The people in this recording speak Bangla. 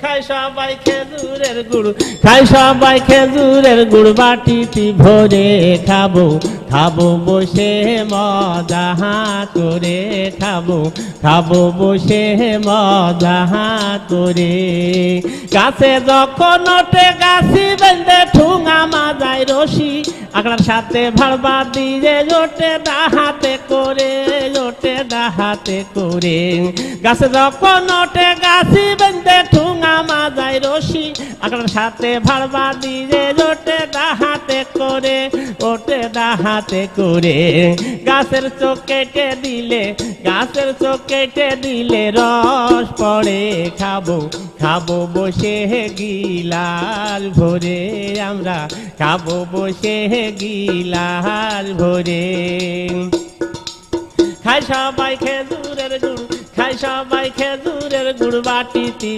খাই সবাই খেজুরের গুড়, খাই সবাই খেজুরের গুড়, বাটিটি ভরে খাবো খাবো বসে মজা করে, খাবো খাবো বসে মজা করে। গাছে যখন ওঠে গাছি বেঁধে ঠুঙা মাজায় রশি, আকড়ার সাথে ভাড়বা দিয়ে ওঠে ডাহাতে করে, ওঠে ডাহাতে করে। গাছে যখন ওঠে গাছি বেঁধে ঠুঙা মাজায় রশি, আকড়ার সাথে ভাড়বা দিয়ে ওঠে ডাহাতে করে, ওঠে ডাহাতে করে। গাছের চোখ কেটে দিলে, গাছের চোখ কেটে দিলে রস পড়ে, খাবো খাবো বসে গিলাস ভরে, আমরা খাবো বসে গিলাস ভরে। খাই সবাই খেজুরের গুড়, খাই সবাই খেজুরের গুড়, বাটিটি